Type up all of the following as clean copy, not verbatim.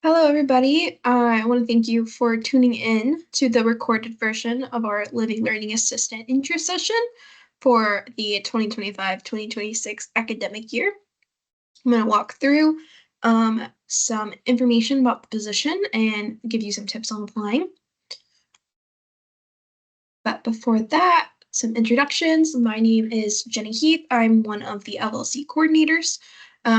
Hello, everybody. I want to thank you for tuning in to the recorded version of our Living Learning Assistant intro session for the 2025-2026 academic year. I'm going to walk through some information about the position and give you some tips on applying. But before that, some introductions. My name is Jenny Heath. I'm one of the LLC coordinators.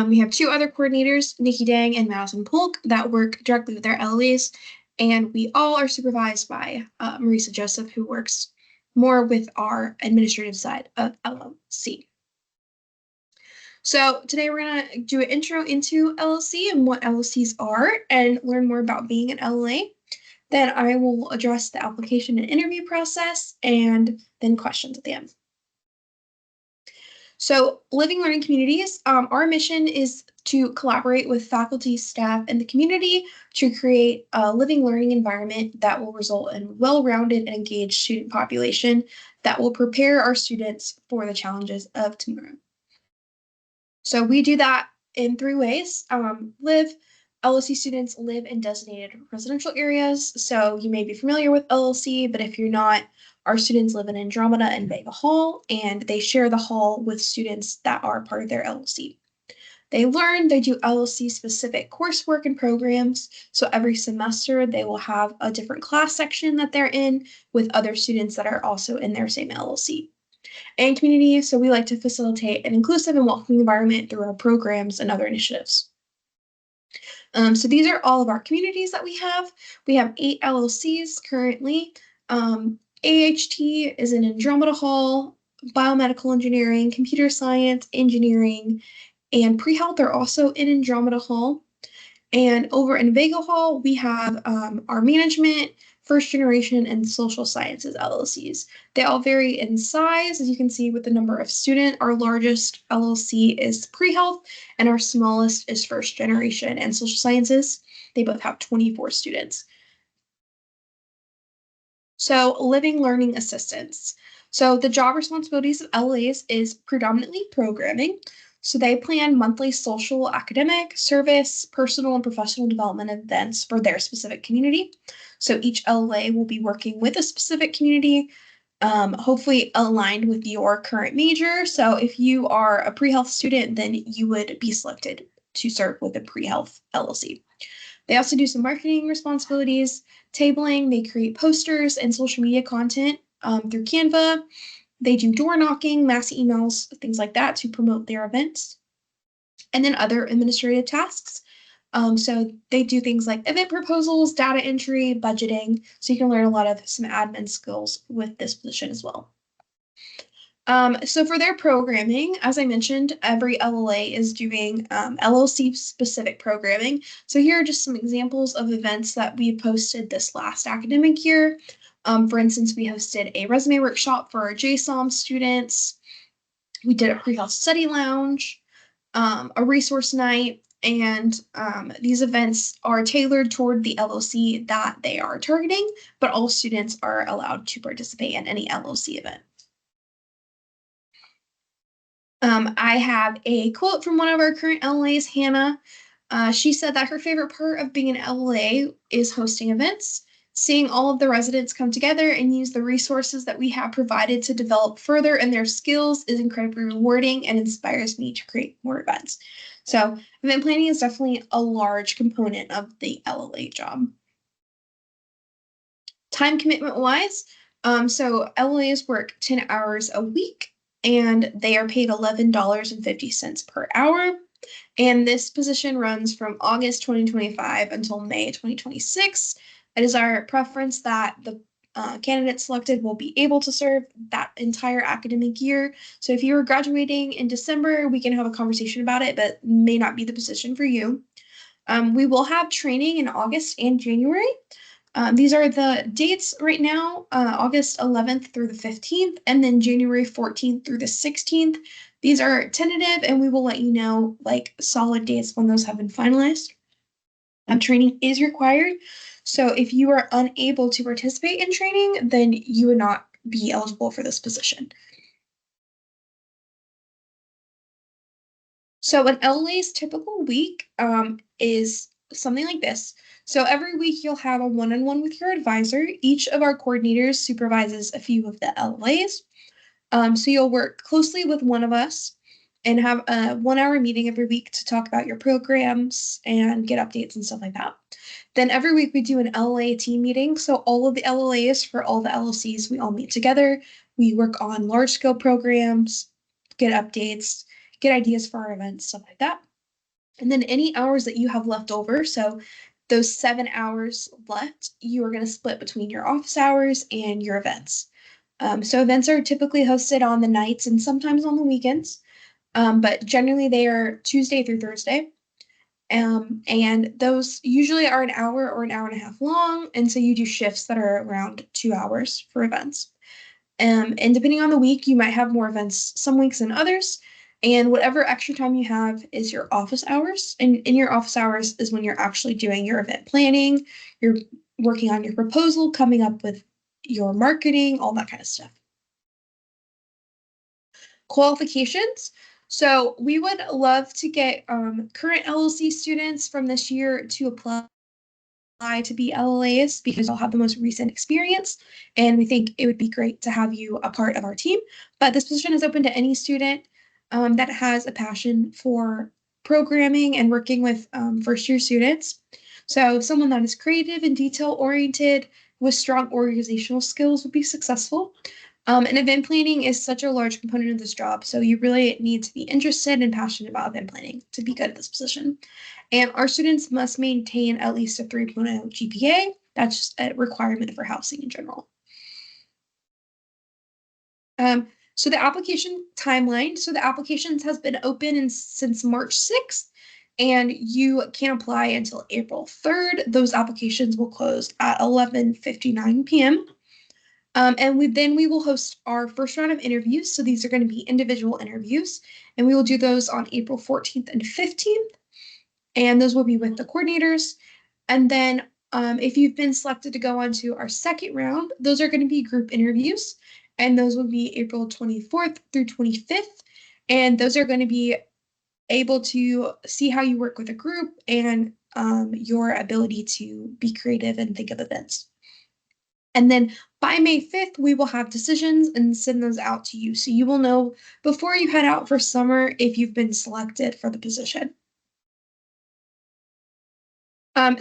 We have two other coordinators, Nikki Dang and Madison Polk, that work directly with our LLAs, and we all are supervised by Marisa Joseph, who works more with our administrative side of LLC. So today we're going to do an intro into LLC and what LLCs are and learn more about being an LLA. Then I will address the application and interview process and then questions at the end. So Living Learning Communities, our mission is to collaborate with faculty, staff, and the community to create a living learning environment that will result in well-rounded and engaged student population that will prepare our students for the challenges of tomorrow. So we do that in three ways. LLC students live in designated residential areas. So you may be familiar with LLC, but if you're not, our students live in Andromeda and Vega Hall, and they share the hall with students that are part of their LLC. They do LLC specific coursework and programs. So every semester they will have a different class section that they're in with other students that are also in their same LLC. And community, so we like to facilitate an inclusive and welcoming environment through our programs and other initiatives. So these are all of our communities that we have. We have 8 LLCs currently. AHT is in Andromeda Hall, biomedical engineering, computer science, engineering, and pre-health are also in Andromeda Hall. And over in Vega Hall, we have our management, first generation, and social sciences LLCs. They all vary in size, as you can see with the number of students. Our largest LLC is pre-health, and our smallest is first generation and social sciences. They both have 24 students. So living learning assistants. So the job responsibilities of LLAs is predominantly programming. So they plan monthly social, academic, service, personal, and professional development events for their specific community. So each LLA will be working with a specific community, hopefully aligned with your current major. So if you are a pre-health student, then you would be selected to serve with a pre-health LLC. They also do some marketing responsibilities, tabling, they create posters and social media content through Canva. They do door knocking, mass emails, things like that to promote their events. And then other administrative tasks. So they do things like event proposals, data entry, budgeting. So you can learn a lot of some admin skills with this position as well. So for their programming, as I mentioned, every LLA is doing LLC specific programming. So here are just some examples of events that we posted this last academic year. For instance, we hosted a resume workshop for our JSOM students. We did a pre-health study lounge, a resource night, and these events are tailored toward the LLC that they are targeting, but all students are allowed to participate in any LLC event. I have a quote from one of our current LLAs, Hannah. She said that her favorite part of being an LLA is hosting events. Seeing all of the residents come together and use the resources that we have provided to develop further in their skills is incredibly rewarding and inspires me to create more events. So event planning is definitely a large component of the LLA job. Time commitment wise, so LLAs work 10 hours a week and they are paid $11.50 per hour. And this position runs from August 2025 until May 2026. It is our preference that the candidate selected will be able to serve that entire academic year. So if you are graduating in December, we can have a conversation about it, but may not be the position for you. We will have training in August and January. These are the dates right now, August 11th through the 15th, and then January 14th through the 16th. These are tentative, and we will let you know like solid dates when those have been finalized. Training is required, so if you are unable to participate in training, then you would not be eligible for this position. So an LLA's typical week is something like this. So every week you'll have a one-on-one with your advisor. Each of our coordinators supervises a few of the LLAs. So you'll work closely with one of us and have a 1 hour meeting every week to talk about your programs and get updates and stuff like that. Then every week we do an LLA team meeting. So all of the LLAs for all the LLCs, we all meet together. We work on large scale programs, get updates, get ideas for our events, stuff like that. And then any hours that you have left over, so those 7 hours left, you are going to split between your office hours and your events. So events are typically hosted on the nights and sometimes on the weekends, but generally they are Tuesday through Thursday. And those usually are an hour or an hour and a half long. And so you do shifts that are around 2 hours for events. And depending on the week, you might have more events some weeks than others. And whatever extra time you have is your office hours. And in your office hours is when you're actually doing your event planning, you're working on your proposal, coming up with your marketing, all that kind of stuff. Qualifications. So we would love to get current LLC students from this year to apply to be LLAs because you'll have the most recent experience, and we think it would be great to have you a part of our team. But this position is open to any student that has a passion for programming and working with first-year students. So someone that is creative and detail-oriented with strong organizational skills would be successful. And event planning is such a large component of this job, so you really need to be interested and passionate about event planning to be good at this position. And our students must maintain at least a 3.0 GPA. That's just a requirement for housing in general. So the application timeline. So the applications has been open since March 6th, and you can apply until April 3rd. Those applications will close at 11:59 p.m. And we will host our first round of interviews. So these are going to be individual interviews, and we will do those on April 14th and 15th. And those will be with the coordinators. And then if you've been selected to go on to our second round, those are going to be group interviews, and those will be April 24th through 25th. And those are going to be able to see how you work with a group and your ability to be creative and think of events. And then by May 5th, we will have decisions and send those out to you. So you will know before you head out for summer if you've been selected for the position.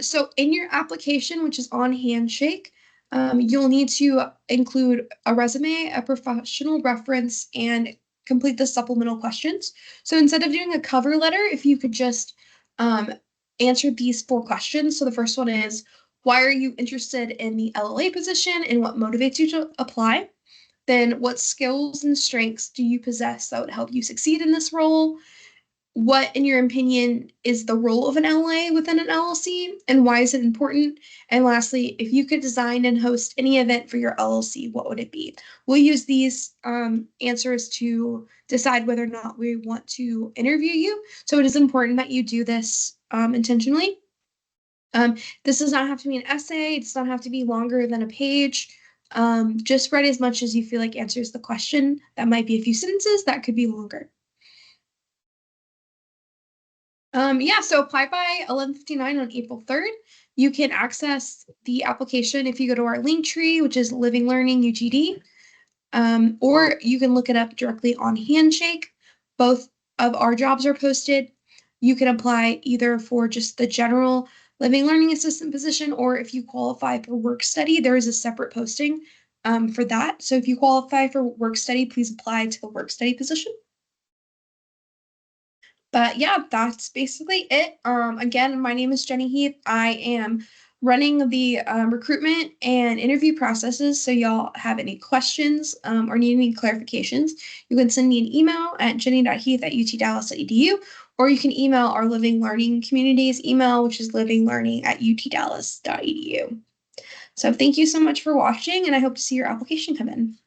So in your application, which is on Handshake, you'll need to include a resume, a professional reference, and complete the supplemental questions. So instead of doing a cover letter, if you could just answer these 4 questions. So the first one is, why are you interested in the LLA position and what motivates you to apply? Then what skills and strengths do you possess that would help you succeed in this role? What, in your opinion, is the role of an LLA within an LLC, and why is it important? And lastly, if you could design and host any event for your LLC, what would it be? We'll use these answers to decide whether or not we want to interview you. So it is important that you do this intentionally. This does not have to be an essay. It does not have to be longer than a page. Just write as much as you feel like answers the question. That might be a few sentences. That could be longer. Yeah, so apply by 11:59 on April 3rd. You can access the application if you go to our link tree, which is Living Learning UGD, or you can look it up directly on Handshake. Both of our jobs are posted. You can apply either for just the general Living Learning Assistant position, or if you qualify for work study, there is a separate posting for that. So if you qualify for work study, please apply to the work study position. But yeah, that's basically it. Again, my name is Jenny Heath. I am running the recruitment and interview processes. So y'all have any questions or need any clarifications, you can send me an email at jenny.heath@utdallas.edu, or you can email our Living Learning Communities email, which is livinglearning@utdallas.edu. So thank you so much for watching, and I hope to see your application come in.